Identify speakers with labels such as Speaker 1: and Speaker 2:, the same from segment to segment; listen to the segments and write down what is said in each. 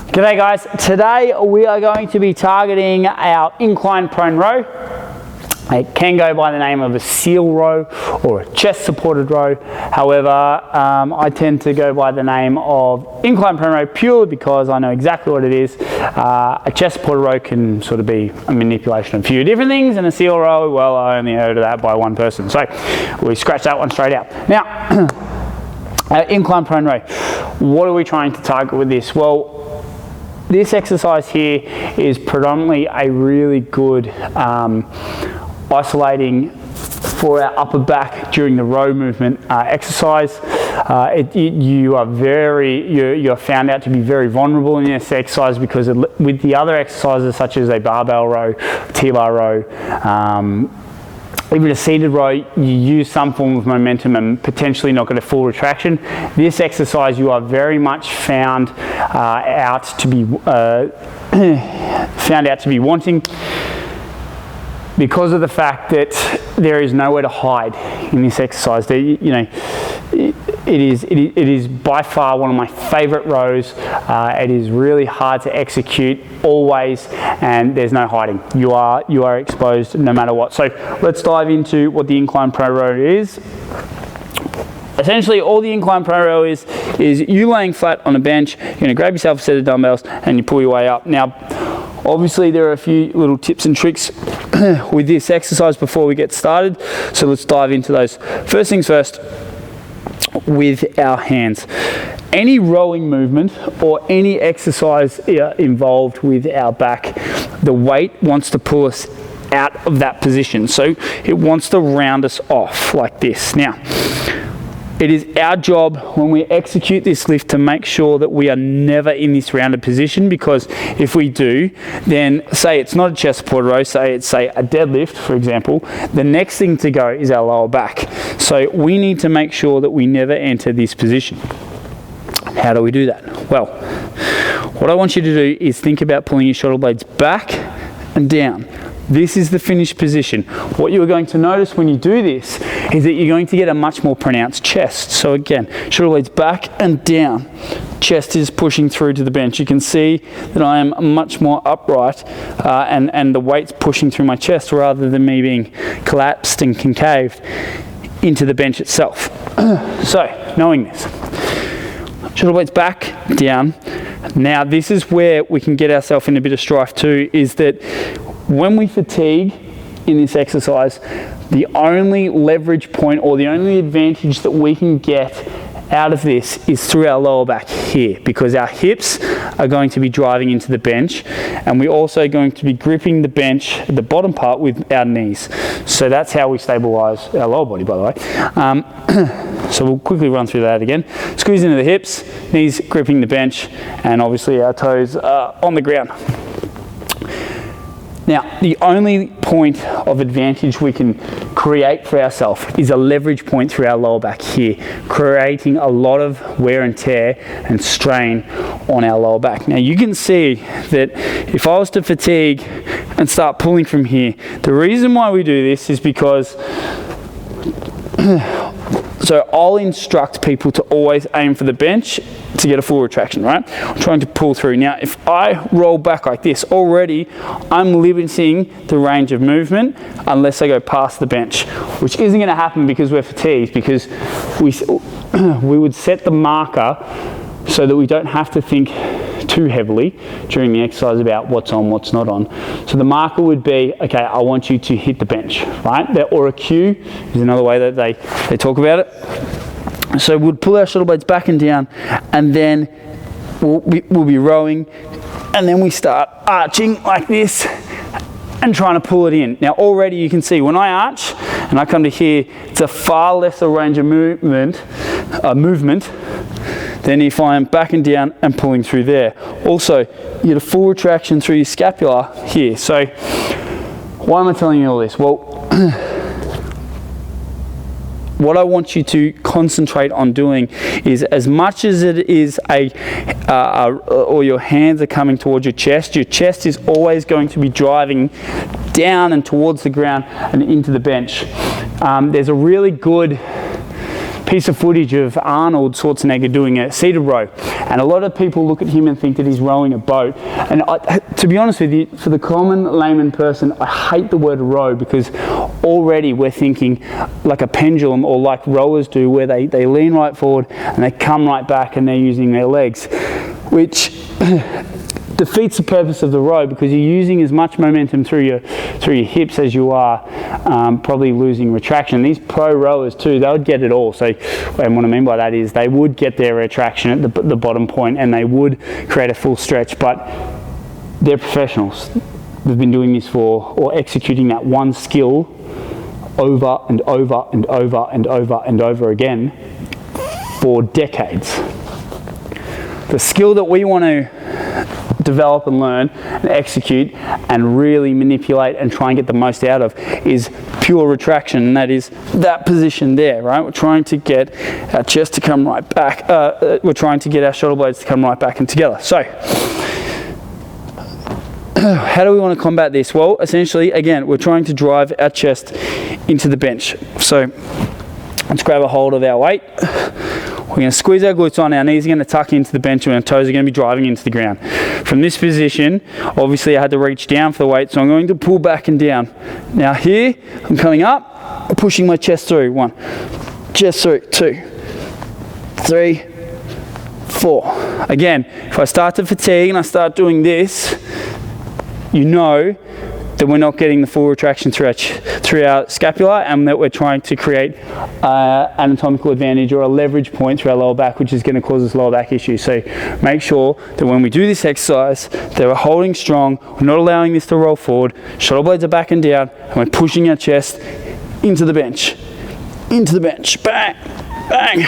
Speaker 1: G'day guys, today we are going to be targeting our incline prone row. It can go by the name of a seal row or a chest supported row. However, I tend to go by the name of incline prone row purely because I know exactly what it is. A chest supported row can sort of be a manipulation of a few different things, and a seal row, well, I only heard of that by one person. So we scratch that one straight out. Now, incline prone row, what are we trying to target with this? Well, this exercise here is predominantly a really good isolating for our upper back during the row movement exercise. You're found out to be very vulnerable in this exercise because with the other exercises such as a barbell row, T-bar row, even a seated row, you use some form of momentum and potentially not get a full retraction. This exercise you are very much found out to be wanting because of the fact that there is nowhere to hide in this exercise. It is by far one of my favorite rows. It is really hard to execute always, and there's no hiding. You are exposed no matter what. So let's dive into what the incline prone row is. Essentially, all the incline prone row is you laying flat on a bench. You're going to grab yourself a set of dumbbells and you pull your way up. Now, obviously, there are a few little tips and tricks with this exercise before we get started. So let's dive into those. First things first, with our hands. Any rowing movement or any exercise involved with our back, the weight wants to pull us out of that position. So it wants to round us off like this. Now, it is our job when we execute this lift to make sure that we are never in this rounded position, because if we do, then say it's not a chest supported row, say it's a deadlift, for example, the next thing to go is our lower back. So we need to make sure that we never enter this position. How do we do that? Well, what I want you to do is think about pulling your shoulder blades back and down. This is the finished position. What you're going to notice when you do this is that you're going to get a much more pronounced chest. So again, shoulder blades back and down. Chest is pushing through to the bench. You can see that I am much more upright and the weight's pushing through my chest rather than me being collapsed and concaved into the bench itself. So, knowing this, shoulder blades back, down. Now this is where we can get ourselves in a bit of strife too, is that when we fatigue in this exercise, the only leverage point or the only advantage that we can get out of this is through our lower back here, because our hips are going to be driving into the bench, and we're also going to be gripping the bench, the bottom part, with our knees. So that's how we stabilize our lower body, by the way. So we'll quickly run through that again. Squeeze into the hips, knees gripping the bench, and obviously our toes on the ground. Now, the only point of advantage we can create for ourselves is a leverage point through our lower back here, creating a lot of wear and tear and strain on our lower back. Now, you can see that if I was to fatigue and start pulling from here, the reason why we do this is because so I'll instruct people to always aim for the bench to get a full retraction, right? I'm trying to pull through. Now, if I roll back like this, already I'm limiting the range of movement unless I go past the bench, which isn't going to happen because we're fatigued, because we would set the marker so that we don't have to think too heavily during the exercise about what's on, what's not on. So the marker would be, okay, I want you to hit the bench, right? Or a cue is another way that they talk about it. So we'll pull our shoulder blades back and down, and then we'll be rowing, and then we start arching like this and trying to pull it in. Now already you can see when I arch and I come to here, it's a far lesser range of movement than if I am backing down and pulling through there. Also, you get a full retraction through your scapula here. So why am I telling you all this? Well, what I want you to concentrate on doing is, as much as it is or your hands are coming towards your chest is always going to be driving down and towards the ground and into the bench. There's a really good piece of footage of Arnold Schwarzenegger doing a seated row, and a lot of people look at him and think that he's rowing a boat. And to be honest with you, for the common layman person, I hate the word row, because already we're thinking like a pendulum, or like rowers do, where they lean right forward and they come right back and they're using their legs, which defeats the purpose of the row, because you're using as much momentum through your hips as you are probably losing retraction. These pro rowers too, they would get it all. So, and what I mean by that is they would get their retraction at the bottom point, and they would create a full stretch, but they're professionals. They've been doing this or executing that one skill over and over and over and over and over again for decades. The skill that we want to develop and learn and execute and really manipulate and try and get the most out of is pure retraction, and that is that position there, right? We're trying to get our chest to come right back. We're trying to get our shoulder blades to come right back and together. So how do we want to combat this? Well, essentially, again, we're trying to drive our chest into the bench. So let's grab a hold of our weight. We're going to squeeze our glutes on, our knees are going to tuck into the bench, and our toes are going to be driving into the ground. From this position, obviously I had to reach down for the weight, so I'm going to pull back and down. Now here, I'm coming up, pushing my chest through. 1, chest through, 2, 3, 4. Again, if I start to fatigue and I start doing this, you know that we're not getting the full retraction through our scapula, and that we're trying to create anatomical advantage or a leverage point through our lower back, which is going to cause us lower back issues. So make sure that when we do this exercise, that we're holding strong, we're not allowing this to roll forward, shoulder blades are back and down, and we're pushing our chest into the bench, bang, bang.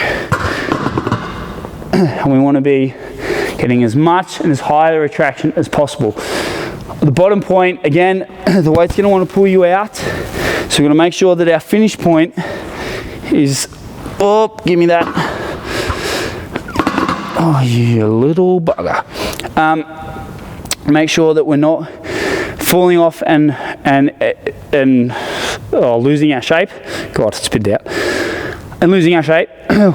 Speaker 1: And we want to be getting as much and as high a retraction as possible. The bottom point, again, the weight's going to want to pull you out, so we're going to make sure that our finish point is, oh, give me that, oh, you little bugger. Make sure that we're not falling off and losing our shape. God, it spit out. And losing our shape,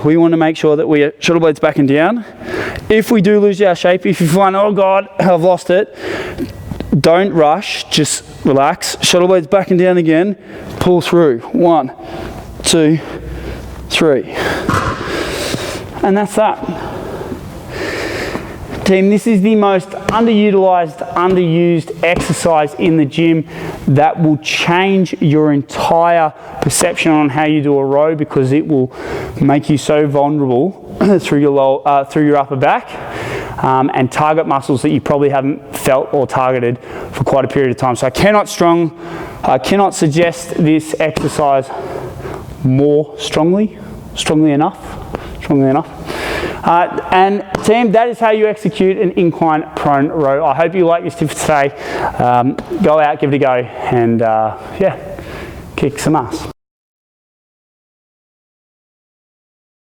Speaker 1: we want to make sure that we are shoulder blades back and down. If we do lose our shape, if you find, oh God, I've lost it, don't rush, just relax. Shoulder blades back and down again. Pull through. 1, 2, 3. And that's that. Team, this is the most underutilized, underused exercise in the gym that will change your entire perception on how you do a row, because it will make you so vulnerable through your upper back. And target muscles that you probably haven't felt or targeted for quite a period of time. So I cannot suggest this exercise more strongly enough. And team, that is how you execute an incline prone row. I hope you like this tip today. Go out, give it a go, and yeah, kick some ass.